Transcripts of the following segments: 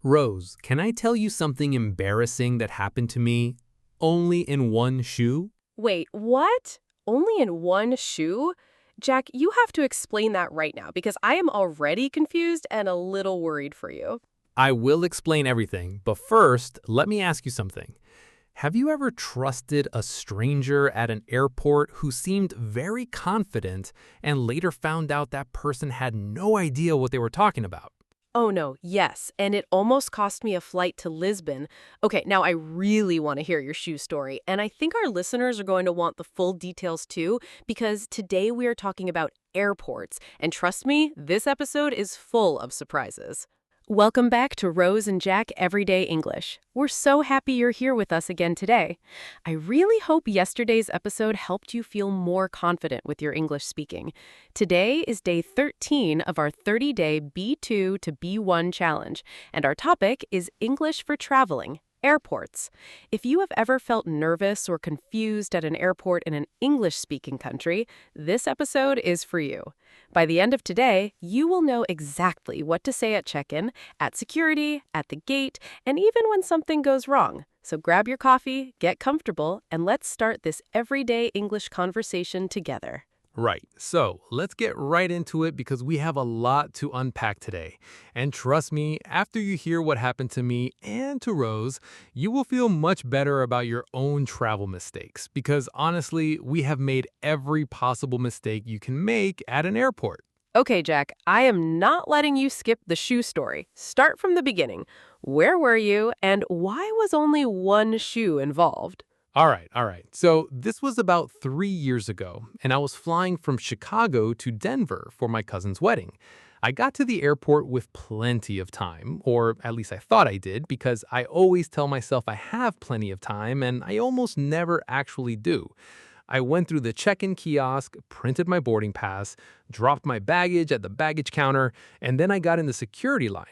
Rose, can I tell you something embarrassing that happened to me only in one shoe? Wait, what? Only in one shoe? Jack, you have to explain that right now because I am already confused and a little worried for you. I will explain everything, but first, let me ask you something. Have you ever trusted a stranger at an airport who seemed very confident and later found out that person had no idea what they were talking about? Oh no, yes, and it almost cost me a flight to Lisbon. Okay, now I really want to hear your shoe story, and I think our listeners are going to want the full details too, because today we are talking about airports, and trust me, this episode is full of surprises. Welcome back to Rose and Jack Everyday English. We're so happy you're here with us again today. I really hope yesterday's episode helped you feel more confident with your English speaking. Today is day 13 of our 30-day B2 to B1 challenge, and our topic is English for traveling. Airports. If you have ever felt nervous or confused at an airport in an English-speaking country, this episode is for you. By the end of today, you will know exactly what to say at check-in, at security, at the gate, and even when something goes wrong. So grab your coffee, get comfortable, and let's start this everyday English conversation together. Right, so let's get right into it because we have a lot to unpack today. And trust me, after you hear what happened to me and to Rose, you will feel much better about your own travel mistakes because honestly, we have made every possible mistake you can make at an airport. Okay, Jack, I am not letting you skip the shoe story. Start from the beginning. Where were you, and why was only one shoe involved? All right. So this was about 3 years ago, and I was flying from Chicago to Denver for my cousin's wedding. I got to the airport with plenty of time, or at least I thought I did, because I always tell myself I have plenty of time, and I almost never actually do. I went through the check-in kiosk, printed my boarding pass, dropped my baggage at the baggage counter, and then I got in the security line.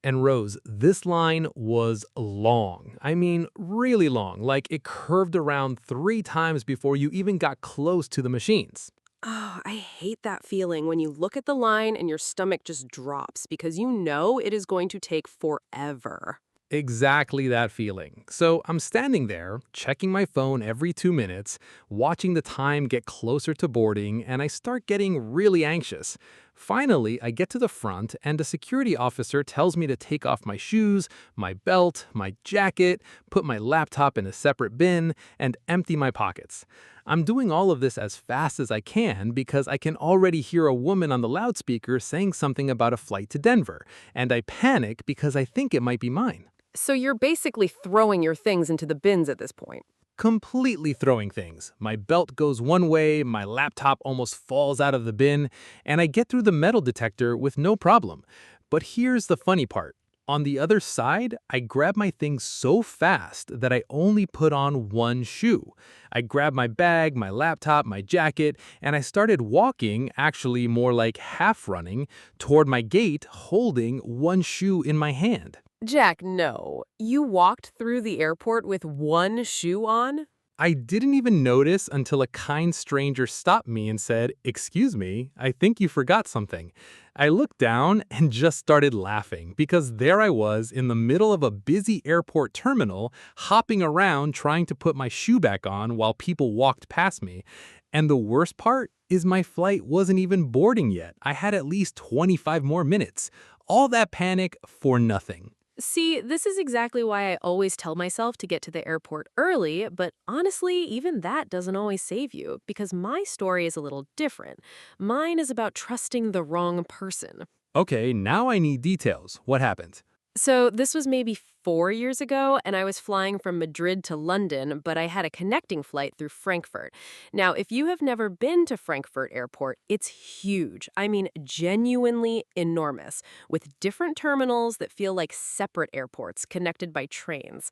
And Rose, this line was long. I mean, really long. Like it curved around 3 times before you even got close to the machines. Oh, I hate that feeling when you look at the line and your stomach just drops because you know it is going to take forever. Exactly that feeling. So I'm standing there, checking my phone every 2 minutes, watching the time get closer to boarding, and I start getting really anxious. Finally, I get to the front, and the security officer tells me to take off my shoes, my belt, my jacket, put my laptop in a separate bin, and empty my pockets. I'm doing all of this as fast as I can because I can already hear a woman on the loudspeaker saying something about a flight to Denver, and I panic because I think it might be mine. So you're basically throwing your things into the bins at this point. Completely throwing things. My belt goes one way, my laptop almost falls out of the bin, and I get through the metal detector with no problem. But here's the funny part. On the other side, I grab my things so fast that I only put on one shoe. I grabbed my bag, my laptop, my jacket, and I started walking, actually more like half running, toward my gate holding one shoe in my hand. Jack, no. You walked through the airport with one shoe on? I didn't even notice until a kind stranger stopped me and said, "Excuse me, I think you forgot something." I looked down and just started laughing because there I was in the middle of a busy airport terminal, hopping around trying to put my shoe back on while people walked past me. And the worst part is my flight wasn't even boarding yet. I had at least 25 more minutes. All that panic for nothing. See, this is exactly why I always tell myself to get to the airport early, but honestly, even that doesn't always save you, because my story is a little different. Mine is about trusting the wrong person. Okay, now I need details. What happened? So this was maybe 4 years ago, and I was flying from Madrid to London, but I had a connecting flight through Frankfurt. Now, if you have never been to Frankfurt Airport, it's huge. I mean, genuinely enormous, with different terminals that feel like separate airports connected by trains.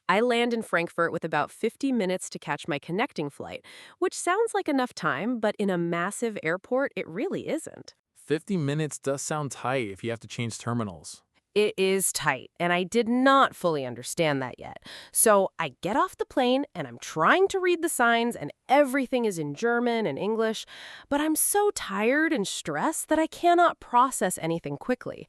I land in Frankfurt with about 50 minutes to catch my connecting flight, which sounds like enough time, but in a massive airport, it really isn't. 50 minutes does sound tight if you have to change terminals. It is tight, and I did not fully understand that yet. So I get off the plane, and I'm trying to read the signs, and everything is in German and English, but I'm so tired and stressed that I cannot process anything quickly.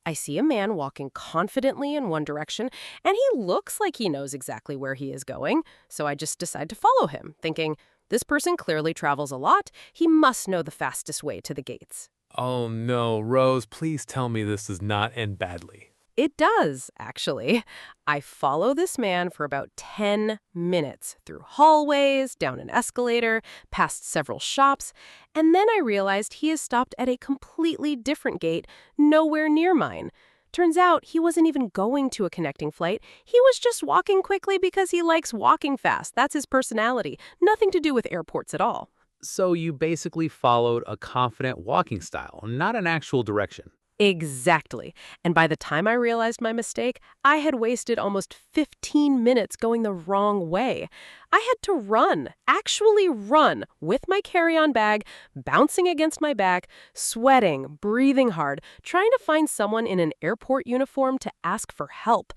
I see a man walking confidently in one direction, and he looks like he knows exactly where he is going, so I just decide to follow him, thinking, this person clearly travels a lot. He must know the fastest way to the gates. Oh no, Rose, please tell me this does not end badly. It does, actually. I follow this man for about 10 minutes through hallways, down an escalator, past several shops, and then I realized he has stopped at a completely different gate, nowhere near mine. Turns out he wasn't even going to a connecting flight. He was just walking quickly because he likes walking fast. That's his personality. Nothing to do with airports at all. So you basically followed a confident walking style, not an actual direction. Exactly. And by the time I realized my mistake, I had wasted almost 15 minutes going the wrong way. I had to run, actually run, with my carry-on bag, bouncing against my back, sweating, breathing hard, trying to find someone in an airport uniform to ask for help.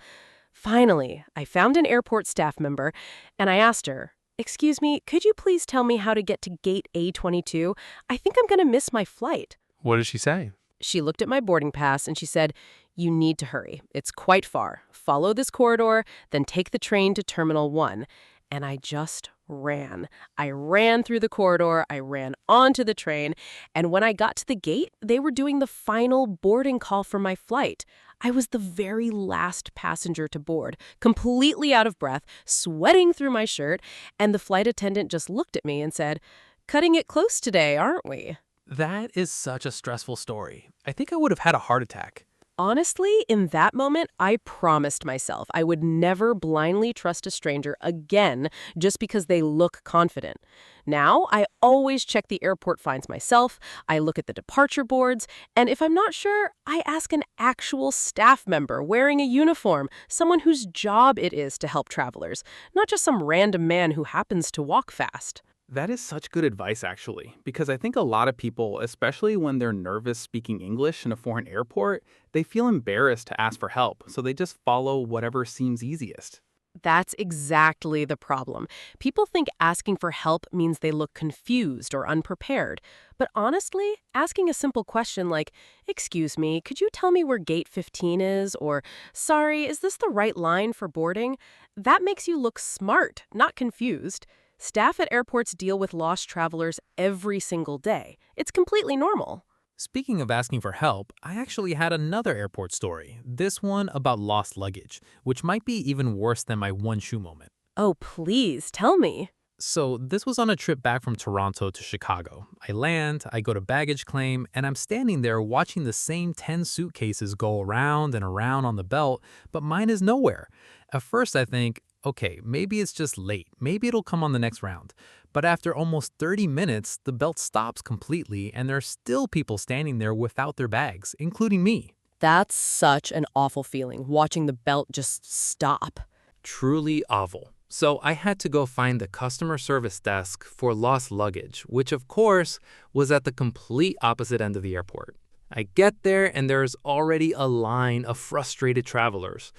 Finally, I found an airport staff member, and I asked her, "Excuse me, could you please tell me how to get to gate A22? I think I'm going to miss my flight." What did she say? She looked at my boarding pass and she said, "You need to hurry. It's quite far. Follow this corridor, then take the train to Terminal 1. And I just ran. I ran through the corridor, I ran onto the train, and when I got to the gate, they were doing the final boarding call for my flight. I was the very last passenger to board, completely out of breath, sweating through my shirt, and the flight attendant just looked at me and said, "Cutting it close today, aren't we?" That is such a stressful story. I think I would have had a heart attack. Honestly, in that moment, I promised myself I would never blindly trust a stranger again just because they look confident. Now, I always check the airport fines myself, I look at the departure boards, and if I'm not sure, I ask an actual staff member wearing a uniform, someone whose job it is to help travelers, not just some random man who happens to walk fast. That is such good advice, actually, because I think a lot of people, especially when they're nervous speaking English in a foreign airport, they feel embarrassed to ask for help, so they just follow whatever seems easiest. That's exactly the problem. People think asking for help means they look confused or unprepared. But honestly, asking a simple question like, "Excuse me, could you tell me where gate 15 is?" or "Sorry, is this the right line for boarding?" That makes you look smart, not confused. Staff at airports deal with lost travelers every single day. It's completely normal. Speaking of asking for help, I actually had another airport story, this one about lost luggage, which might be even worse than my one shoe moment. Oh, please, tell me. So this was on a trip back from Toronto to Chicago. I land, I go to baggage claim, and I'm standing there watching the same 10 suitcases go around and around on the belt, but mine is nowhere. At first I think, okay, maybe it's just late, maybe it'll come on the next round. But after almost 30 minutes, the belt stops completely and there are still people standing there without their bags, including me. That's such an awful feeling, watching the belt just stop. Truly awful. So I had to go find the customer service desk for lost luggage, which of course was at the complete opposite end of the airport. I get there and there is already a line of frustrated travelers.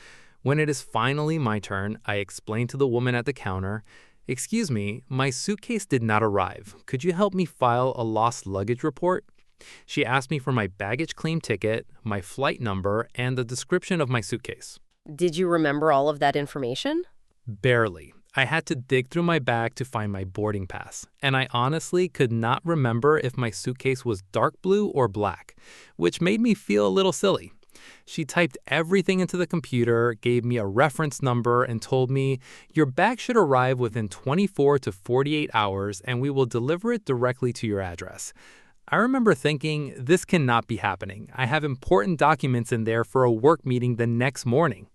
When it is finally my turn, I explain to the woman at the counter, "Excuse me, my suitcase did not arrive. Could you help me file a lost luggage report?" She asked me for my baggage claim ticket, my flight number, and the description of my suitcase. Did you remember all of that information? Barely. I had to dig through my bag to find my boarding pass, and I honestly could not remember if my suitcase was dark blue or black, which made me feel a little silly. She typed everything into the computer, gave me a reference number, and told me, "Your bag should arrive within 24 to 48 hours, and we will deliver it directly to your address." I remember thinking, this cannot be happening. I have important documents in there for a work meeting the next morning.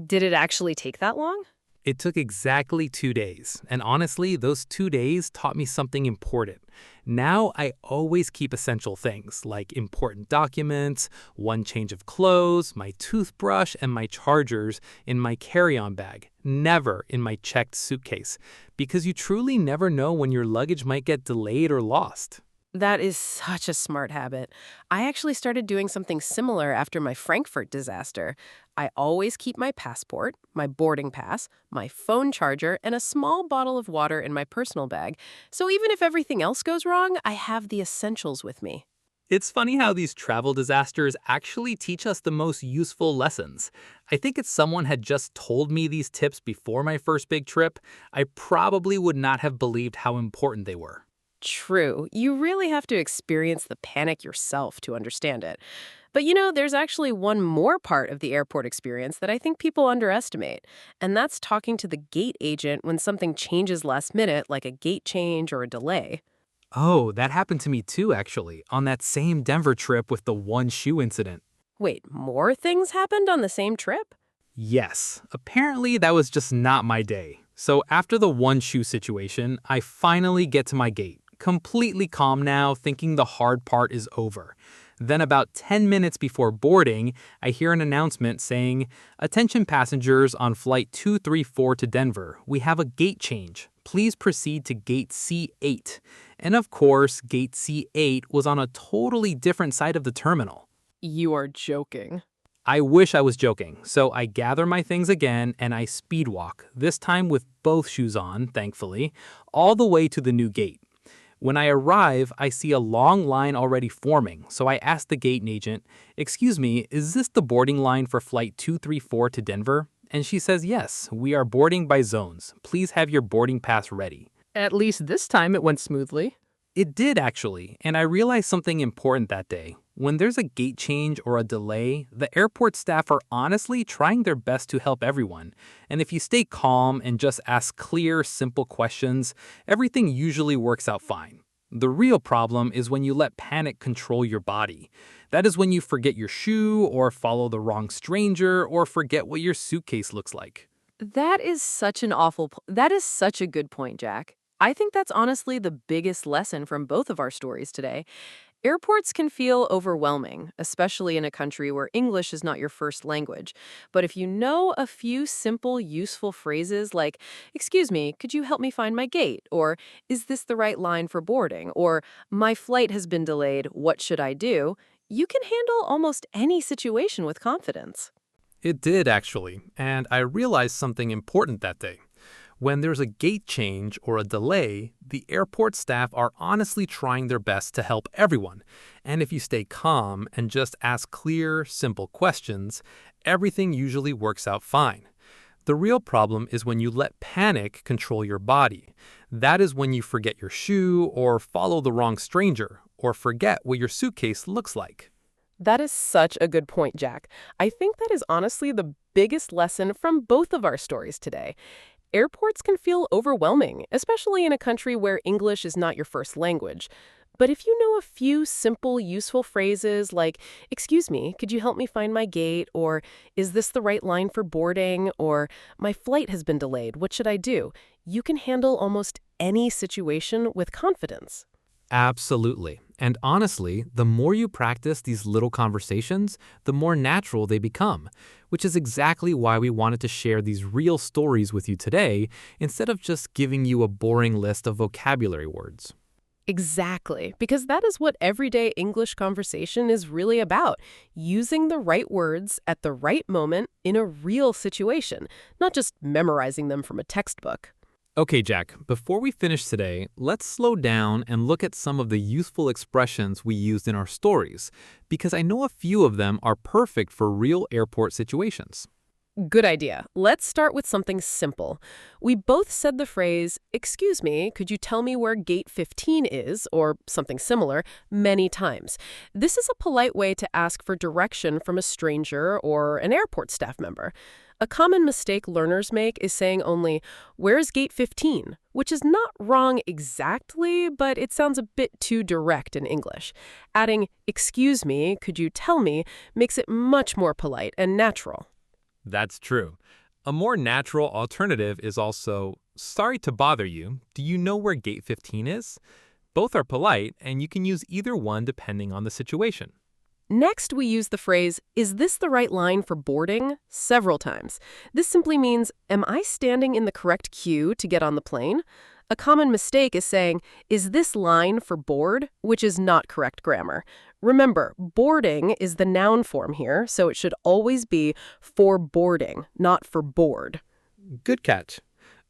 Did it actually take that long? It took exactly 2 days, and honestly, those 2 days taught me something important. Now I always keep essential things like important documents, one change of clothes, my toothbrush, and my chargers in my carry-on bag, never in my checked suitcase, because you truly never know when your luggage might get delayed or lost. That is such a smart habit. I actually started doing something similar after my Frankfurt disaster. I always keep my passport, my boarding pass, my phone charger, and a small bottle of water in my personal bag. So even if everything else goes wrong, I have the essentials with me. It's funny how these travel disasters actually teach us the most useful lessons. I think if someone had just told me these tips before my first big trip, I probably would not have believed how important they were. True, you really have to experience the panic yourself to understand it. But there's actually one more part of the airport experience that I think people underestimate, and that's talking to the gate agent when something changes last minute, like a gate change or a delay. Oh, that happened to me too, actually, on that same Denver trip with the one shoe incident. Wait, more things happened on the same trip? Yes, apparently that was just not my day. So after the one shoe situation, I finally get to my gate, completely calm now, thinking the hard part is over. Then about 10 minutes before boarding, I hear an announcement saying, "Attention passengers on flight 234 to Denver, we have a gate change. Please proceed to gate C8." And of course, gate C8 was on a totally different side of the terminal. You are joking. I wish I was joking, so I gather my things again and I speed walk, this time with both shoes on, thankfully, all the way to the new gate. When I arrive, I see a long line already forming, so I ask the gate agent, "Excuse me, is this the boarding line for flight 234 to Denver?" And she says, "Yes, we are boarding by zones. Please have your boarding pass ready." At least this time it went smoothly. It did actually, and I realized something important that day. When there's a gate change or a delay, the airport staff are honestly trying their best to help everyone. And if you stay calm and just ask clear, simple questions, everything usually works out fine. The real problem is when you let panic control your body. That is when you forget your shoe, or follow the wrong stranger, or forget what your suitcase looks like. That is such a good point, Jack. I think that's honestly the biggest lesson from both of our stories today. Airports can feel overwhelming, especially in a country where English is not your first language. But if you know a few simple, useful phrases like, "Excuse me, could you help me find my gate?" Or, "Is this the right line for boarding?" Or, "My flight has been delayed, what should I do?" You can handle almost any situation with confidence. It did actually, and I realized something important that day. When there's a gate change or a delay, the airport staff are honestly trying their best to help everyone. And if you stay calm and just ask clear, simple questions, everything usually works out fine. The real problem is when you let panic control your body. That is when you forget your shoe, or follow the wrong stranger, or forget what your suitcase looks like. That is such a good point, Jack. I think that is honestly the biggest lesson from both of our stories today. Airports can feel overwhelming, especially in a country where English is not your first language. But if you know a few simple, useful phrases like, "Excuse me, could you help me find my gate?" Or, "Is this the right line for boarding?" Or, "My flight has been delayed, what should I do?" You can handle almost any situation with confidence. Absolutely. And honestly, the more you practice these little conversations, the more natural they become, which is exactly why we wanted to share these real stories with you today instead of just giving you a boring list of vocabulary words. Exactly, because that is what everyday English conversation is really about, using the right words at the right moment in a real situation, not just memorizing them from a textbook. Okay, Jack, before we finish today, let's slow down and look at some of the useful expressions we used in our stories, because I know a few of them are perfect for real airport situations. Good idea. Let's start with something simple. We both said the phrase, "Excuse me, could you tell me where gate 15 is?" or something similar, many times. This is a polite way to ask for direction from a stranger or an airport staff member. A common mistake learners make is saying only, "Where's gate 15?" which is not wrong exactly, but it sounds a bit too direct in English. Adding, "Excuse me, could you tell me?" makes it much more polite and natural. That's true. A more natural alternative is also, "Sorry to bother you. Do you know where gate 15 is?" Both are polite, and you can use either one depending on the situation. Next, we use the phrase, "Is this the right line for boarding?" several times. This simply means, am I standing in the correct queue to get on the plane? A common mistake is saying, "Is this line for board?" which is not correct grammar. Remember, boarding is the noun form here, so it should always be for boarding, not for board. Good catch.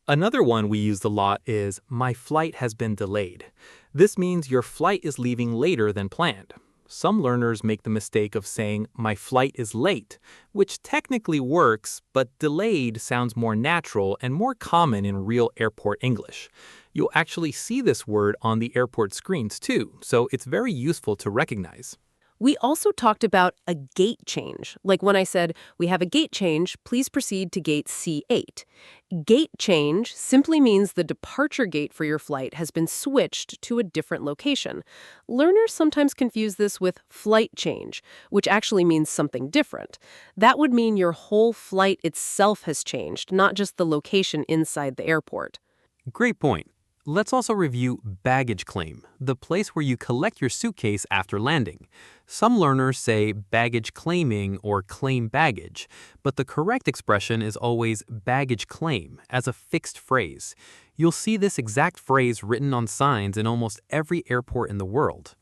Another one we use a lot is, "My flight has been delayed." This means your flight is leaving later than planned. some learners make the mistake of saying, "My flight is late," which technically works, but delayed sounds more natural and more common in real airport English. You'll actually see this word on the airport screens too, so it's very useful to recognize. We also talked about a gate change, like when I said, we have a gate change, please proceed to gate C8. Gate change simply means the departure gate for your flight has been switched to a different location. Learners sometimes confuse this with flight change, which actually means something different. That would mean your whole flight itself has changed, not just the location inside the airport. Great point. Let's also review baggage claim, the place where you collect your suitcase after landing. Some learners say baggage claiming or claim baggage, but the correct expression is always baggage claim as a fixed phrase. You'll see this exact phrase written on signs in almost every airport in the world.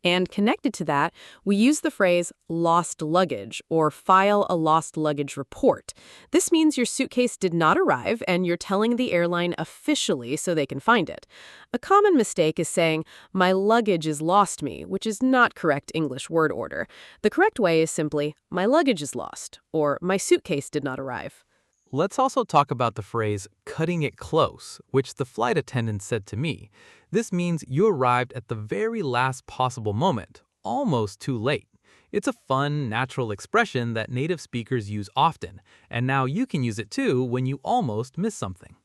And connected to that, we use the phrase lost luggage or file a lost luggage report. This means your suitcase did not arrive and you're telling the airline officially so they can find it. A common mistake is saying, my luggage is lost me, which is not correct English word order. The correct way is simply, my luggage is lost, or my suitcase did not arrive. Let's also talk about the phrase cutting it close, which the flight attendant said to me. This means you arrived at the very last possible moment, almost too late. It's a fun, natural expression that native speakers use often, and now you can use it too when you almost miss something.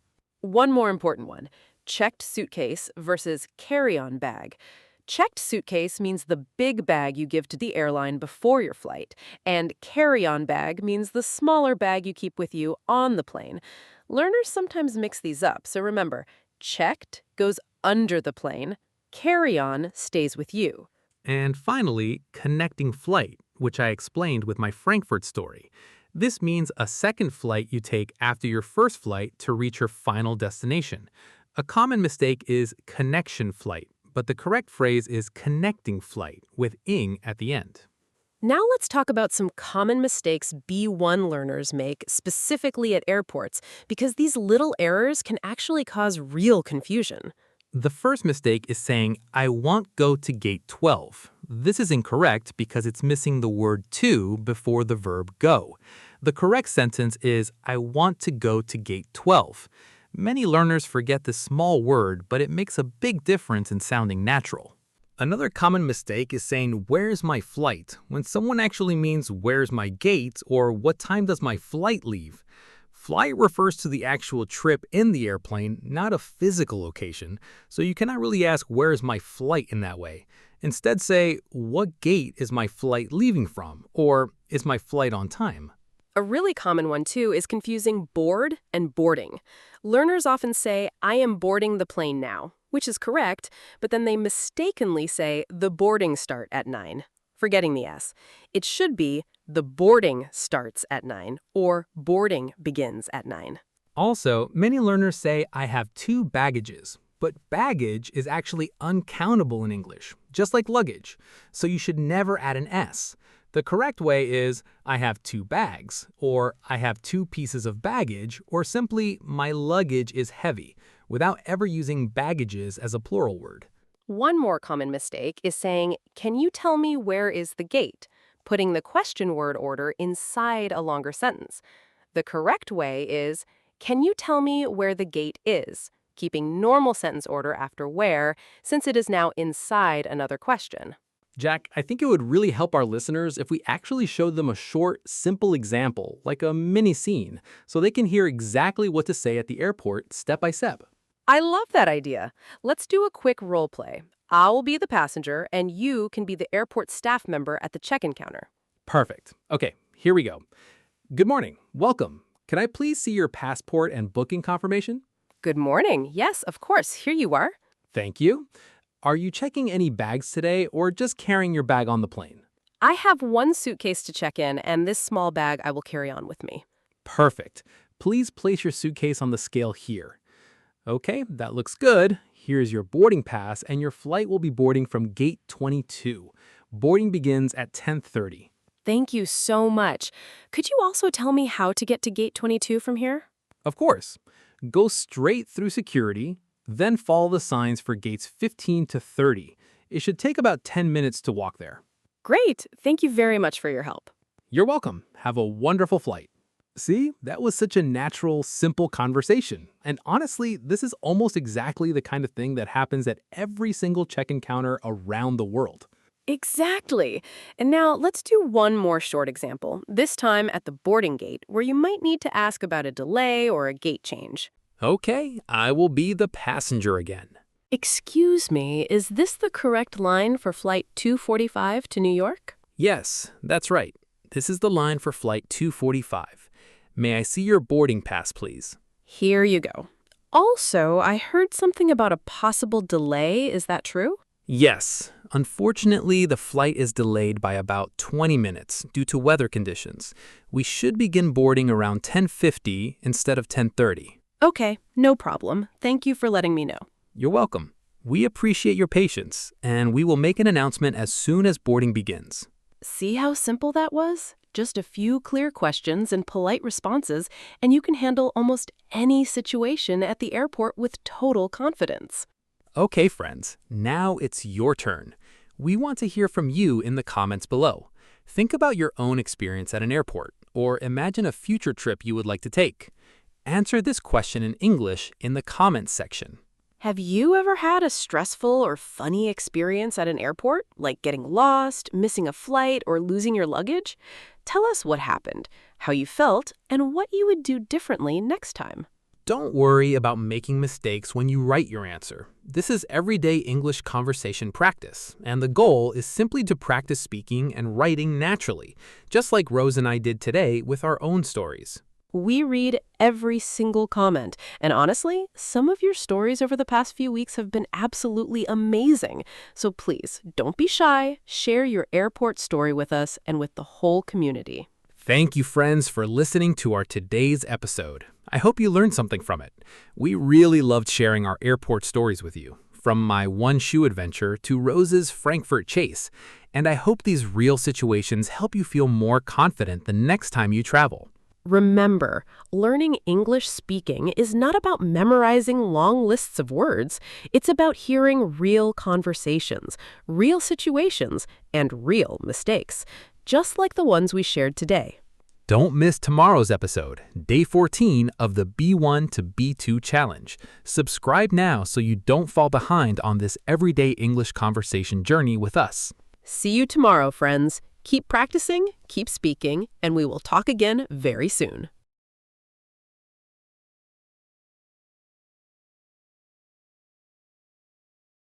One more important one, checked suitcase versus carry-on bag. Checked suitcase means the big bag you give to the airline before your flight, and carry-on bag means the smaller bag you keep with you on the plane. Learners sometimes mix these up, so remember, checked goes under the plane, carry-on stays with you. And finally, connecting flight, which I explained with my Frankfurt story. This means a second flight you take after your first flight to reach your final destination. A common mistake is connection flight, but the correct phrase is connecting flight with ing at the end. Now let's talk about some common mistakes B1 learners make specifically at airports, because these little errors can actually cause real confusion. The first mistake is saying, "I want go to gate 12." This is incorrect because it's missing the word to before the verb go. The correct sentence is, "I want to go to gate 12." Many learners forget this small word, but it makes a big difference in sounding natural. Another common mistake is saying, "Where's my flight?" when someone actually means, "Where's my gate?" or "What time does my flight leave?" Flight refers to the actual trip in the airplane, not a physical location, so you cannot really ask, "Where's my flight?" in that way. Instead say, "What gate is my flight leaving from?" or "Is my flight on time?" A really common one, too, is confusing board and boarding. Learners often say, I am boarding the plane now, which is correct, but then they mistakenly say, the boarding start at 9, forgetting the S. It should be, the boarding starts at 9, or boarding begins at 9. Also, many learners say, "I have two baggages," but baggage is actually uncountable in English, just like luggage, so you should never add an S. The correct way is, "I have two bags," or "I have two pieces of baggage," or simply, "My luggage is heavy," without ever using baggages as a plural word. One more common mistake is saying, can you tell me where is the gate? Putting the question word order inside a longer sentence. The correct way is, can you tell me where the gate is? Keeping normal sentence order after where, since it is now inside another question. Jack, I think it would really help our listeners if we actually showed them a short, simple example, like a mini scene, so they can hear exactly what to say at the airport step by step. I love that idea. Let's do a quick role play. I'll be the passenger, and you can be the airport staff member at the check-in counter. Perfect. Okay, here we go. Good morning. Welcome. Can I please see your passport and booking confirmation? Good morning. Yes, of course. Here you are. Thank you. Are you checking any bags today or just carrying your bag on the plane? I have one suitcase to check in, and this small bag I will carry on with me. Perfect. Please place your suitcase on the scale here. Okay, that looks good. Here's your boarding pass, and your flight will be boarding from gate 22. Boarding begins at 10:30. Thank you so much. Could you also tell me how to get to gate 22 from here? Of course. Go straight through security, then follow the signs for gates 15 to 30. It should take about 10 minutes to walk there. Great. Thank you very much for your help. You're welcome. Have a wonderful flight. See, that was such a natural, simple conversation. And honestly, this is almost exactly the kind of thing that happens at every single check-in counter around the world. Exactly. And now let's do one more short example, this time at the boarding gate, where you might need to ask about a delay or a gate change. Okay, I will be the passenger again. Excuse me, is this the correct line for Flight 245 to New York? Yes, that's right. This is the line for Flight 245. May I see your boarding pass, please? Here you go. Also, I heard something about a possible delay. Is that true? Yes. Unfortunately, the flight is delayed by about 20 minutes due to weather conditions. We should begin boarding around 10:50 instead of 10:30. Okay, no problem. Thank you for letting me know. You're welcome. We appreciate your patience, and we will make an announcement as soon as boarding begins. See how simple that was? Just a few clear questions and polite responses, and you can handle almost any situation at the airport with total confidence. Okay, friends, now it's your turn. We want to hear from you in the comments below. Think about your own experience at an airport, or imagine a future trip you would like to take. Answer this question in English in the comments section. Have you ever had a stressful or funny experience at an airport, like getting lost, missing a flight, or losing your luggage? Tell us what happened, how you felt, and what you would do differently next time. Don't worry about making mistakes when you write your answer. This is everyday English conversation practice, and the goal is simply to practice speaking and writing naturally, just like Rose and I did today with our own stories. We read every single comment, and honestly, some of your stories over the past few weeks have been absolutely amazing. So please, don't be shy, share your airport story with us and with the whole community. Thank you, friends, for listening to our today's episode. I hope you learned something from it. We really loved sharing our airport stories with you, from my one-shoe adventure to Rose's Frankfurt chase, and I hope these real situations help you feel more confident the next time you travel. Remember, learning English speaking is not about memorizing long lists of words. It's about hearing real conversations, real situations, and real mistakes, just like the ones we shared today. Don't miss tomorrow's episode, Day 14 of the B1 to B2 Challenge. Subscribe now so you don't fall behind on this everyday English conversation journey with us. See you tomorrow, friends. Keep practicing, keep speaking, and we will talk again very soon.